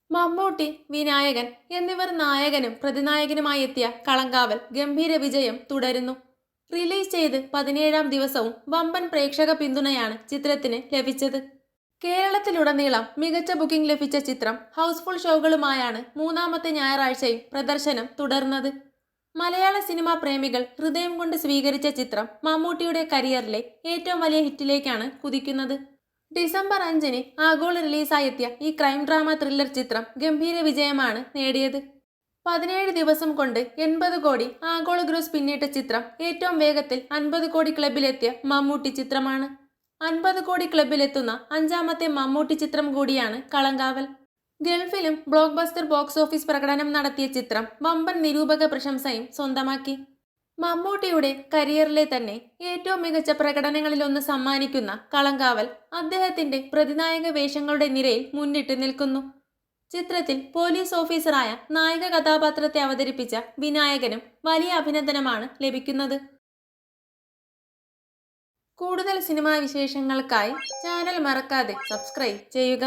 മമ്മൂട്ടി, വിനായകൻ എന്നിവർ നായകനും പ്രതിനായകനുമായി എത്തിയ കളങ്കാവൽ ഗംഭീര വിജയം തുടരുന്നു. റിലീസ് ചെയ്ത് 17-ാം ദിവസവും വമ്പൻ പ്രേക്ഷക പിന്തുണയാണ് ചിത്രത്തിന് ലഭിച്ചത്. കേരളത്തിലുടനീളം മികച്ച ബുക്കിംഗ് ലഭിച്ച ചിത്രം ഹൗസ്ഫുൾ ഷോകളുമായാണ് മൂന്നാമത്തെ ഞായറാഴ്ചയും പ്രദർശനം തുടർന്നത്. മലയാള സിനിമാ പ്രേമികൾ ഹൃദയം കൊണ്ട് സ്വീകരിച്ച ചിത്രം മമ്മൂട്ടിയുടെ കരിയറിലെ ഏറ്റവും വലിയ ഹിറ്റിലേക്കാണ് കുതിക്കുന്നത്. ഡിസംബർ 5-ന് ആഗോള റിലീസായെത്തിയ ഈ ക്രൈം ഡ്രാമ ത്രില്ലർ ചിത്രം ഗംഭീര വിജയമാണ് നേടിയത്. 17 ദിവസം കൊണ്ട് 80 കോടി ആഗോള ഗ്രോസ് പിന്നിട്ട ചിത്രം ഏറ്റവും വേഗത്തിൽ 50 കോടി ക്ലബിലെത്തിയ മമ്മൂട്ടി ചിത്രമാണ്. 50 കോടി ക്ലബിലെത്തുന്ന 5-ാമത്തെ മമ്മൂട്ടി ചിത്രം കൂടിയാണ് കളങ്കാവൽ. ഗൾഫിലും ബ്ലോക്ക് ബസ്റ്റർ ബോക്സ് ഓഫീസ് പ്രകടനം നടത്തിയ ചിത്രം വമ്പൻ നിരൂപക പ്രശംസയും സ്വന്തമാക്കി. മമ്മൂട്ടിയുടെ കരിയറിലെ തന്നെ ഏറ്റവും മികച്ച പ്രകടനങ്ങളിലൊന്ന് സമ്മാനിക്കുന്ന കളങ്കാവൽ അദ്ദേഹത്തിന്റെ പ്രതിനായക വേഷങ്ങളുടെ നിരയിൽ മുന്നിട്ട് നിൽക്കുന്നു. ചിത്രത്തിൽ പോലീസ് ഓഫീസറായ നായക കഥാപാത്രത്തെ അവതരിപ്പിച്ച വിനായകനും വലിയ അഭിനന്ദനമാണ് ലഭിക്കുന്നത്. കൂടുതൽ സിനിമാ വിശേഷങ്ങൾക്കായി ചാനൽ മറക്കാതെ സബ്സ്ക്രൈബ് ചെയ്യുക.